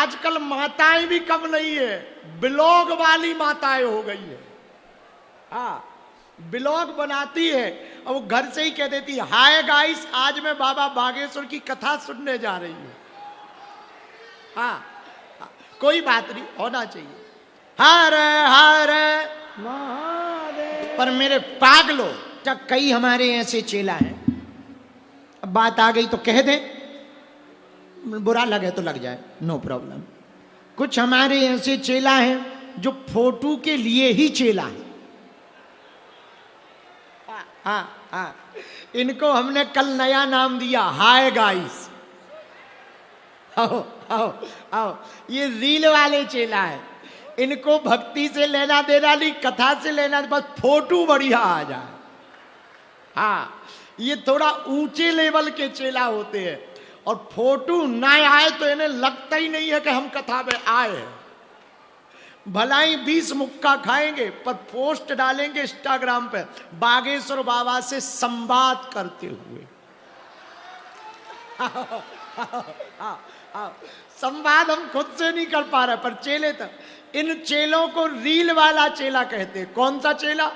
आजकल माताएं भी कम नहीं है, ब्लॉग वाली माताएं हो गई है। हाँ, ब्लॉग बनाती है और वो घर से ही कह देती है, हाय गाइस, आज मैं बाबा बागेश्वर की कथा सुनने जा रही हूं। हाँ, कोई बात नहीं, होना चाहिए। हरे हरे महादेव। पर मेरे पागलो, कई हमारे ऐसे चेला हैं, अब बात आ गई तो कह दे, बुरा लगे तो लग जाए, नो प्रॉब्लम। कुछ हमारे ऐसे चेला हैं जो फोटो के लिए ही चेला है। हाँ हाँ, इनको हमने कल नया नाम दिया, हाय गाइस। आओ आओ आओ, ये रील वाले चेला है। इनको भक्ति से लेना देना नहीं, कथा से लेना, बस फोटो बढ़िया आ जाए। हाँ, ये थोड़ा ऊंचे लेवल के चेला होते हैं, और फोटो ना आए तो इन्हें लगता ही नहीं है कि हम कथा में आए हैं। भलाई 20 मुक्का खाएंगे, पर पोस्ट डालेंगे इंस्टाग्राम पे, बागेश्वर बाबा से संवाद करते हुए। संवाद हम खुद से नहीं कर पा रहे, पर चेले तक। इन चेलों को रील वाला चेला कहते हैं। कौन सा चेला?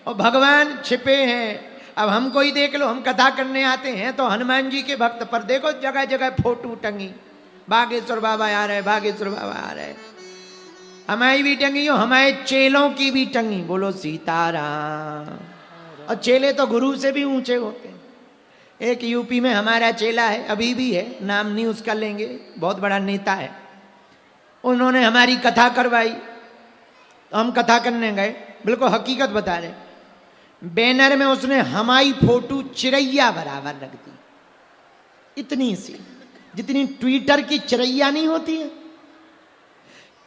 और भगवान छिपे हैं। अब हमको ही देख लो, हम कथा करने आते हैं तो हनुमान जी के भक्त, पर देखो जगह जगह फोटो टंगी, बागेश्वर बाबा आ रहे, बागेश्वर बाबा आ रहे। हमारी भी टंगी हो, हमारे चेलों की भी टंगी। बोलो सीताराम। और चेले तो गुरु से भी ऊंचे होते हैं। एक यूपी में हमारा चेला है, अभी भी है, नाम नहीं उसका लेंगे, बहुत बड़ा नेता है। उन्होंने हमारी कथा करवाई, तो हम कथा करने गए, बिल्कुल हकीकत बता रहे। बैनर में उसने हमारी फोटो चिड़ैया बराबर रख दी, इतनी सी, जितनी ट्विटर की चिड़ैया नहीं होती है,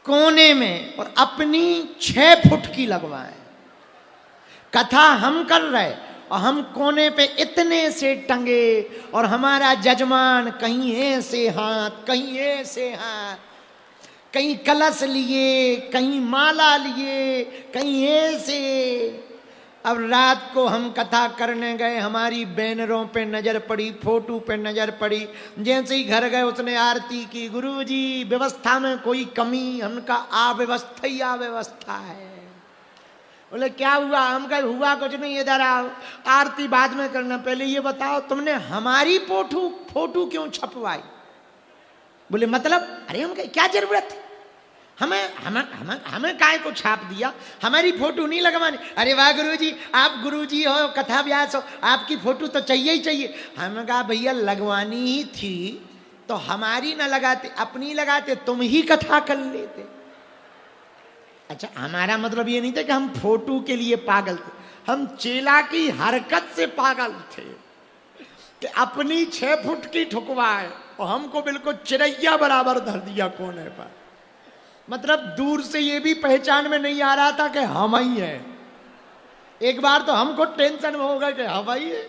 कोने में, और अपनी 6 फुट की लगवाए। कथा हम कर रहे और हम कोने पे इतने से टंगे, और हमारा जजमान कहीं ऐसे हाथ, कहीं ऐसे हाथ, कहीं कलश लिए, कहीं माला लिए, कहीं ऐसे। अब रात को हम कथा करने गए, हमारी बैनरों पे नजर पड़ी, फोटो पे नजर पड़ी। जैसे ही घर गए उसने आरती की, गुरुजी व्यवस्था में कोई कमी? हमका अव्यवस्था ही अव्यवस्था है। बोले क्या हुआ? हम कहे हुआ कुछ नहीं, इधर आओ, आरती बाद में करना, पहले ये बताओ तुमने हमारी फोटो क्यों छपवाई? बोले मतलब? अरे हम कहे क्या जरूरत है, हमें काय को छाप दिया, हमारी फोटो नहीं लगवानी। अरे वाह गुरुजी, आप गुरुजी हो, कथा व्यास हो, आपकी फोटो तो चाहिए ही चाहिए। हमने कहा भैया लगवानी ही थी तो हमारी ना लगाते, अपनी लगाते, तुम ही कथा कर लेते। अच्छा, हमारा मतलब ये नहीं था कि हम फोटो के लिए पागल थे, हम चेला की हरकत से पागल थे कि अपनी 6 फुट की ठुकवाए और हमको बिल्कुल चिड़ैया बराबर धर दिया कोने पर। मतलब दूर से ये भी पहचान में नहीं आ रहा था कि हम ही हैं। एक बार तो हमको टेंशन में होगा कि हम ही है।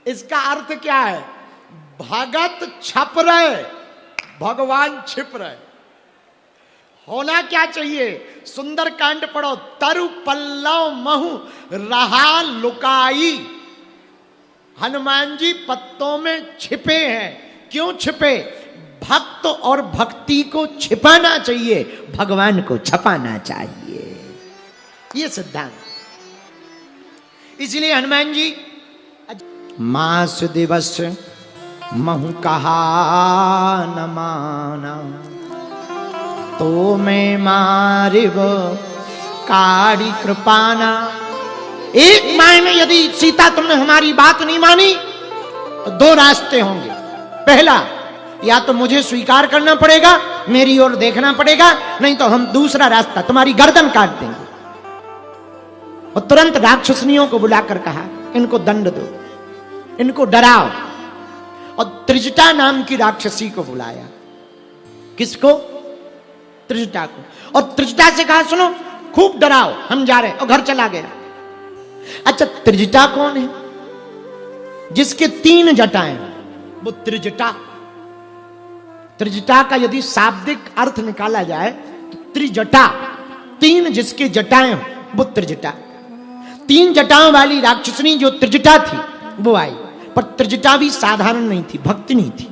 इसका अर्थ क्या है? भगत छप रहे, भगवान छिप रहे। होना क्या चाहिए? सुंदरकांड पढ़ो, तरु पल्लव महु रहा लुकाई। हनुमान जी पत्तों में छिपे हैं। क्यों छिपे? भक्त और भक्ति को छिपाना चाहिए, भगवान को छपाना चाहिए, ये सिद्धांत। इसलिए हनुमान जी मास दिवस महु कहा न माना, तो मैं मारिव काड़ी कृपाना। एक माह में यदि सीता तुमने हमारी बात नहीं मानी तो 2 रास्ते होंगे। पहला, या तो मुझे स्वीकार करना पड़ेगा, मेरी ओर देखना पड़ेगा, नहीं तो हम दूसरा रास्ता, तुम्हारी गर्दन काट देंगे। और तुरंत राक्षसनियों को बुलाकर कहा, इनको दंड दो, इनको डराओ। और त्रिजटा नाम की राक्षसी को बुलाया। किसको? त्रिजटा को। और त्रिजटा से कहा, सुनो, खूब डराओ, हम जा रहे हैं, और घर चला गया। अच्छा, त्रिजटा कौन है? जिसके 3 जटाएं, वो त्रिजटा। त्रिजटा का यदि शाब्दिक अर्थ निकाला जाए तो त्रिजटा, 3 जिसके जटाएं, वो त्रिजटा। 3 जटाओं वाली राक्षसनी जो त्रिजटा थी वो आई, पर त्रिजटा भी साधारण नहीं थी, भक्ति नहीं थी।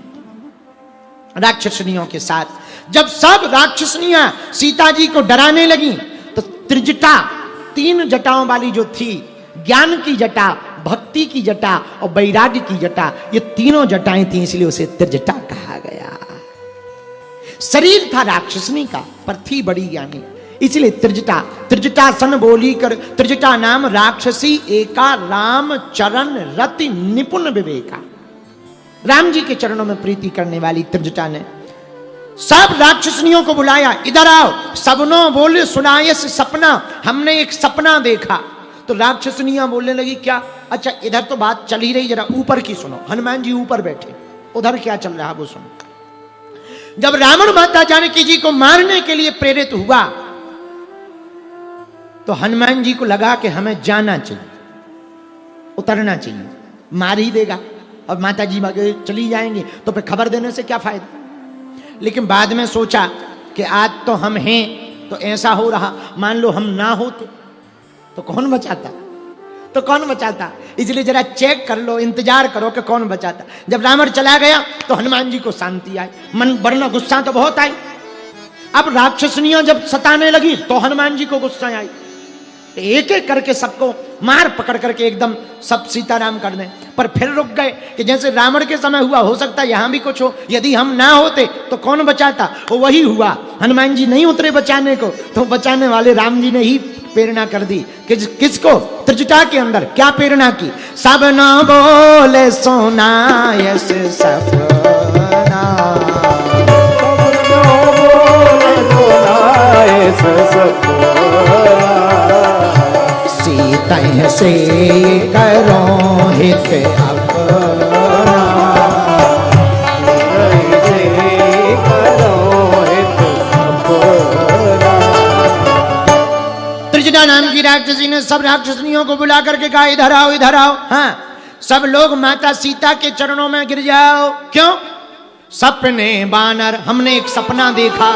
राक्षसनियों के साथ। जब सब राक्षसनियां सीता जी को डराने लगी तो त्रिजटा, 3 जटाओं वाली जो थी, ज्ञान की जटा, भक्ति की जटा और वैराग्य की जटा, ये तीनों जटाएं थी, इसलिए उसे त्रिजटा कहा गया। शरीर था राक्षसनी का पर थी बड़ी ज्ञानी, इसलिए त्रिजटा। त्रिजटा सन बोली कर त्रिजटा नाम राक्षसी एका, राम चरण रति निपुण विवेका। राम जी के चरणों में प्रीति करने वाली त्रिजटा ने सब राक्षसनियों को बुलाया, इधर आओ। सबनो बोले सुनायस सपना, हमने एक सपना देखा। तो राक्षसनियां बोलने लगी क्या? अच्छा इधर तो बात चल ही रही, जरा ऊपर की सुनो। हनुमान जी ऊपर बैठे, उधर क्या चल रहा वो सुनो। जब रावण माता जानकी जी को मारने के लिए प्रेरित हुआ तो हनुमान जी को लगा कि हमें जाना चाहिए, उतरना चाहिए, मार ही देगा और माता जी चली जाएंगे तो फिर खबर देने से क्या फायदा। लेकिन बाद में सोचा कि आज तो हम हैं, तो ऐसा हो रहा, मान लो हम ना होते तो कौन बचाता, तो कौन बचाता, इसलिए जरा चेक कर लो, इंतजार करो कि कौन बचाता। जब रावण चला गया तो हनुमान जी को शांति आई, मन वरना गुस्सा तो बहुत आई। अब राक्षसनियां जब सताने लगी तो हनुमान जी को गुस्सा आई, एक एक करके सबको मार पकड़ करके एकदम सब सीताराम कर दें। पर फिर रुक गए कि जैसे रावण के समय हुआ, हो सकता है यहां भी कुछ हो, यदि हम ना होते तो कौन बचाता। वो वही हुआ, हनुमान जी नहीं उतरे बचाने को, तो बचाने वाले राम जी ने ही प्रेरणा कर दी। किसको? त्रिजटा के अंदर क्या प्रेरणा की? सब न बोले सोना यस सपना, सीता से करो हित अपना, त्रिजटा नाम की राक्षसी ने सब राक्षसनियों को बुला करके कहा इधर आओ, इधर आओ। हाँ, सब लोग माता सीता के चरणों में गिर जाओ। क्यों? सपने बानर, हमने एक सपना देखा।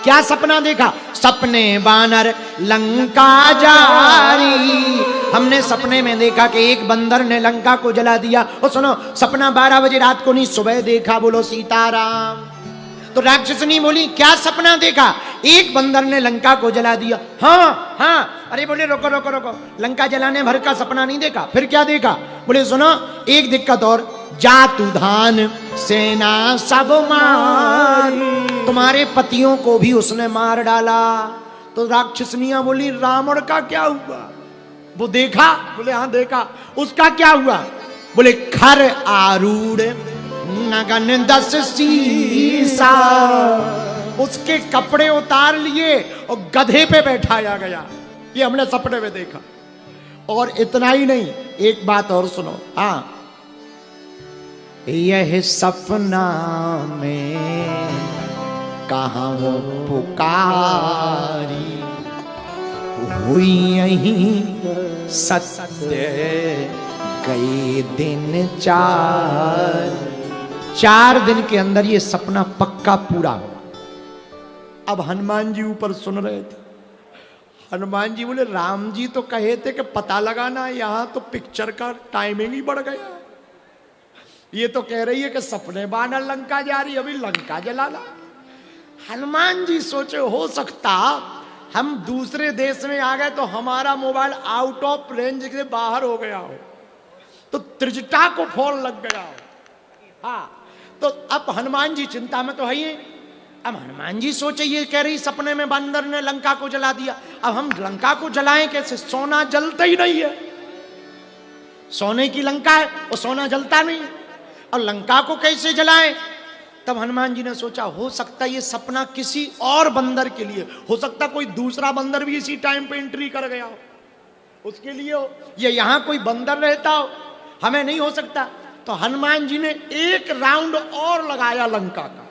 क्या सपना देखा? सपने बानर लंका जारी, हमने सपने में देखा कि एक बंदर ने लंका को जला दिया। और सुनो, सपना 12 बजे रात को नहीं, सुबह देखा। बोलो सीताराम। तो राक्षसनी बोली क्या सपना देखा? एक बंदर ने लंका को जला दिया। हाँ हाँ, अरे बोले रोको रोको रोको, लंका जलाने भर का सपना नहीं देखा, फिर क्या देखा? बोले सुनो, एक दिक्कत और, जातु धान सेना सब मार, तुम्हारे पतियों को भी उसने मार डाला। तो राक्षसनियां बोली रावण का क्या हुआ? वो देखा? बोले हाँ देखा। उसका क्या हुआ? बोले खर आरूढ़ नगन 10 सीसा, उसके कपड़े उतार लिए और गधे पे बैठाया गया। ये हमने सपने में देखा। और इतना ही नहीं, एक बात और सुनो। हाँ, यह सपना में कहाँ वो पुकारी, हुई यहीं सत्य कई दिन 4 दिन के अंदर ये सपना पक्का पूरा हुआ। अब हनुमान जी ऊपर सुन रहे थे। हनुमान जी बोले राम जी तो कहे थे कि पता लगाना, यहां तो पिक्चर का टाइमिंग ही बढ़ गया। ये तो कह रही है कि सपने बानर लंका जा रही, अभी लंका जलाना। हनुमान जी सोचे हो सकता हम दूसरे देश में आ गए तो हमारा मोबाइल आउट ऑफ रेंज से बाहर हो गया हो, तो त्रिजटा को फोन लग गया हो। हाँ, तो अब हनुमान जी चिंता में तो है ही। अब हनुमान जी सोचे ये कह रही सपने में बंदर ने लंका को जला दिया, अब हम लंका को जलाएं कैसे? सोना जलता ही नहीं है, सोने की लंका है और सोना जलता नहीं है, और लंका को कैसे जलाएं? तब हनुमान जी ने सोचा हो सकता ये सपना किसी और बंदर के लिए हो सकता, कोई दूसरा बंदर भी इसी टाइम पे एंट्री कर गया हो, उसके लिए हो, ये यहां कोई बंदर रहता हो, हमें नहीं हो सकता। तो हनुमान जी ने एक राउंड और लगाया लंका का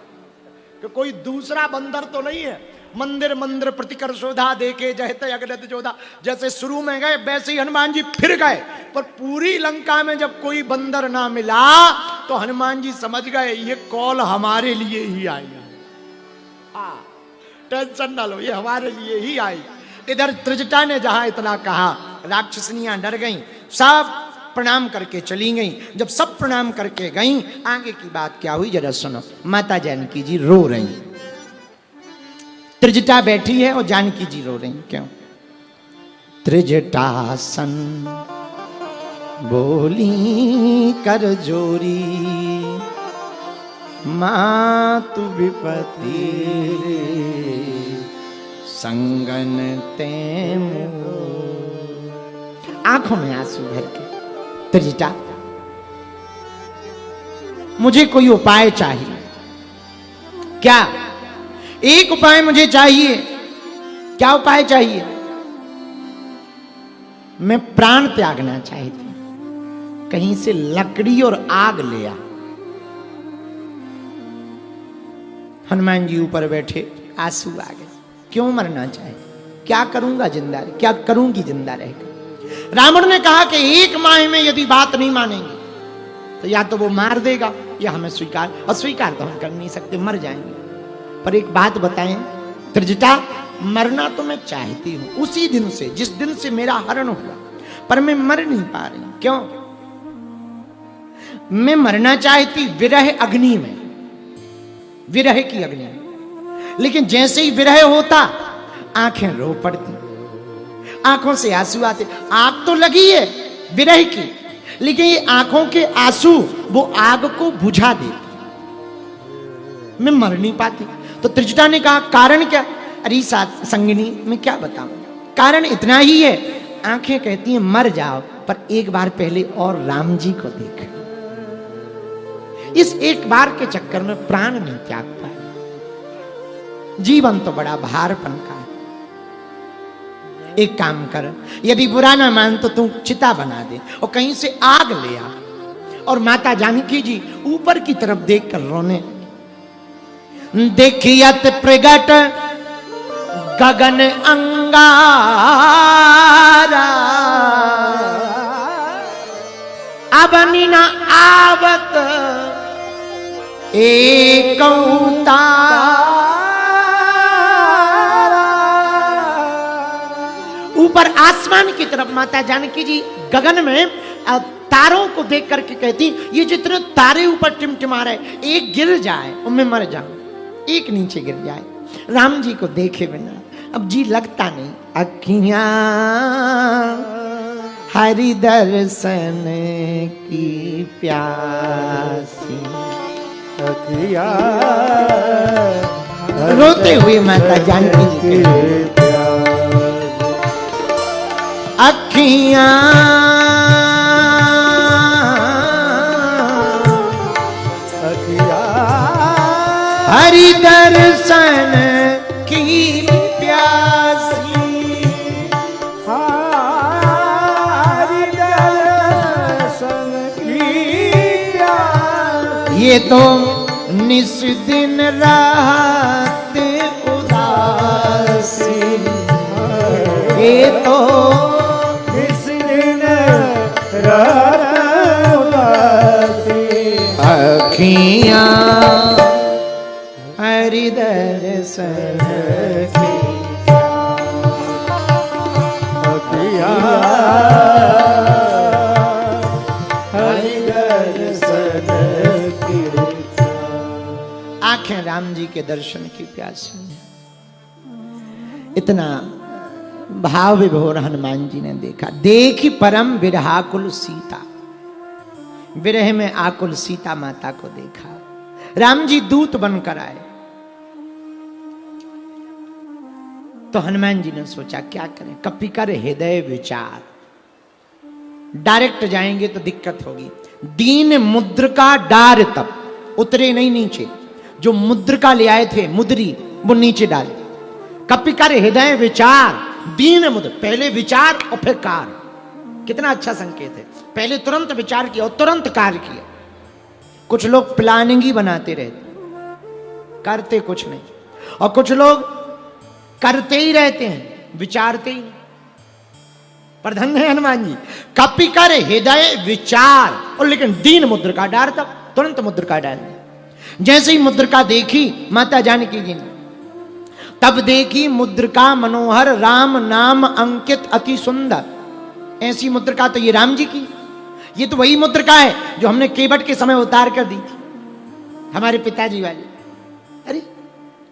कि कोई दूसरा बंदर तो नहीं है। मंदिर मंदिर प्रतिकर शोधा देखे जहते अग्रत जोधा, जैसे शुरू में गए वैसे ही हनुमान जी फिर गए, पर पूरी लंका में जब कोई बंदर ना मिला तो हनुमान जी समझ गए ये कॉल हमारे लिए ही आई है। हाँ, टेंशन ना लो, ये हमारे लिए ही आई। इधर त्रिजटा ने जहां इतना कहा, राक्षसनियां डर गईं, सब प्रणाम करके चली गई। जब सब प्रणाम करके गई, आगे की बात क्या हुई जरा सुनो। माता जानकी जी रो रही, त्रिजटा बैठी है और जानकी जी रो रही। क्यों? त्रिजटासन बोली कर जोरी, मातु विपति संगन ते आंखों में आंसू भर के, त्रिजटा मुझे कोई उपाय चाहिए। क्या? एक उपाय मुझे चाहिए। क्या उपाय चाहिए? मैं प्राण त्यागना चाहती हूं, कहीं से लकड़ी और आग ले आ। हनुमान जी ऊपर बैठे, आंसू आ गए। क्यों मरना चाहे? क्या करूंगा जिंदा, क्या करूंगी जिंदा रहकर? रावण ने कहा कि एक माह में यदि बात नहीं मानेंगे तो या तो वो मार देगा या हमें स्वीकार, अस्वीकार तो हम कर नहीं सकते, मर जाएंगे। पर एक बात बताएं त्रिजटा, मरना तो मैं चाहती हूं उसी दिन से जिस दिन से मेरा हरण हुआ, पर मैं मर नहीं पा रही। क्यों? मैं मरना चाहती विरह अग्नि में, विरह की अग्नि में, लेकिन जैसे ही विरह होता आंखें रो पड़ती, आंखों से आंसू आते। आग तो लगी है विरह की, लेकिन ये आंखों के आंसू वो आग को बुझा देते, मैं मर नहीं पाती। तो त्रिजटा ने कहा कारण क्या? अरे संगिनी मैं क्या बताऊं, कारण इतना ही है। आंखें कहती हैं मर जाओ, पर एक बार पहले और राम जी को देख। इस एक बार के चक्कर में प्राण नहीं त्याग पाए। जीवन तो बड़ा भारपन का है। एक काम कर, यदि बुरा ना मान तो तू चिता बना दे और कहीं से आग ले आ। और माता जानकी जी ऊपर की तरफ देखकर रोने, देखियत प्रगट गगन अंगारा, अब न आवत एक ऊपर आसमान की तरफ माता जानकी जी गगन में तारों को देख करके कहती, ये जितने तारे ऊपर टिमटिमा रहे, एक गिर जाए और मैं मर जाऊं, एक नीचे गिर जाए। राम जी को देखे बिना अब जी लगता नहीं। अखियां हरि दर्शन की प्यासी, अखियां रोते हुए माता जानकी जी के अखियां हरि दर्शन की प्यासी, हरि दर्शन की प्यासी, ये तो निस दिन रात उदासी, ये तो निस दिन रात उदासी, अखियां हरि दर्शन की, अखियां हरि दर्शन की, आंखें राम जी के दर्शन की प्यासी। इतना भाव विभोर हनुमान जी ने देखा। देखी परम विरहाकुल सीता, विरह में आकुल सीता माता को देखा। राम जी दूत बनकर आए तो हनुमान जी ने सोचा क्या करें, कपि कर हृदय विचार, डायरेक्ट जाएंगे तो दिक्कत होगी। दीन मुद्रिका डार, तब उतरे नहीं नीचे, जो मुद्रिका ले आए थे मुद्री वो नीचे डाले। कपि कर हृदय विचार, दीन मुद्र, पहले विचार और फिर कार। कितना अच्छा संकेत है, पहले तुरंत विचार किया और तुरंत कार्य किया। कुछ लोग प्लानिंग ही बनाते रहते, करते कुछ नहीं, और कुछ लोग करते ही रहते हैं, विचारते ही नहीं। पर धन्य है हनुमान जी, कपि कर हृदय विचार, और लेकिन दीन मुद्रिका डार, तब तुरंत मुद्रिका डाल दी। जैसे ही मुद्रिका देखी माता जानकी जी ने, तब देखी मुद्रिका मनोहर राम नाम अंकित अति सुंदर। ऐसी मुद्रिका तो ये राम जी की, ये तो वही मुद्रिका है जो हमने केवट के समय उतार कर दी थी, हमारे पिताजी वाली। अरे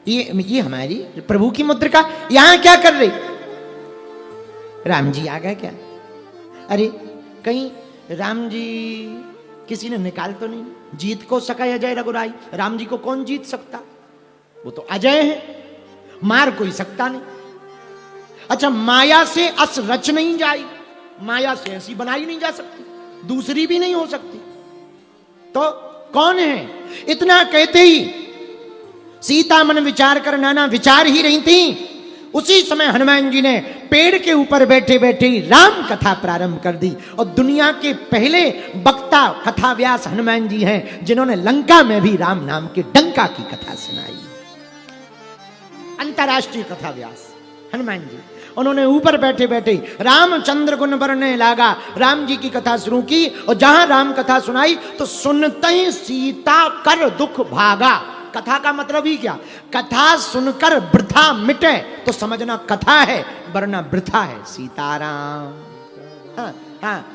ये हमारी प्रभु की मुद्रिका यहां क्या कर रही? राम जी आ गए क्या? अरे कहीं राम जी किसी ने निकाल तो नहीं? जीत को सका अजय रघुराई, राम जी को कौन जीत सकता? वो तो अजय है, मार कोई सकता नहीं। अच्छा, माया से अस रच नहीं जाई, माया से ऐसी बनाई नहीं जा सकती, दूसरी भी नहीं हो सकती, तो कौन है? इतना कहते ही सीता मन विचार कर नाना विचार ही रही थी। उसी समय हनुमान जी ने पेड़ के ऊपर बैठे बैठे राम कथा प्रारंभ कर दी। और दुनिया के पहले वक्ता कथा व्यास हनुमान जी हैं, जिन्होंने लंका में भी राम नाम के डंका की कथा सुनाई। अंतरराष्ट्रीय कथा व्यास हनुमान जी, उन्होंने ऊपर बैठे बैठे रामचंद्र गुण बरने लागा, राम जी की कथा शुरू की। और जहां राम कथा सुनाई तो सुनते ही सीता कर दुख भागा। कथा का मतलब ही क्या? कथा सुनकर वृथा मिटे तो समझना कथा है, वरना वृथा है। सीताराम। हाँ हाँ,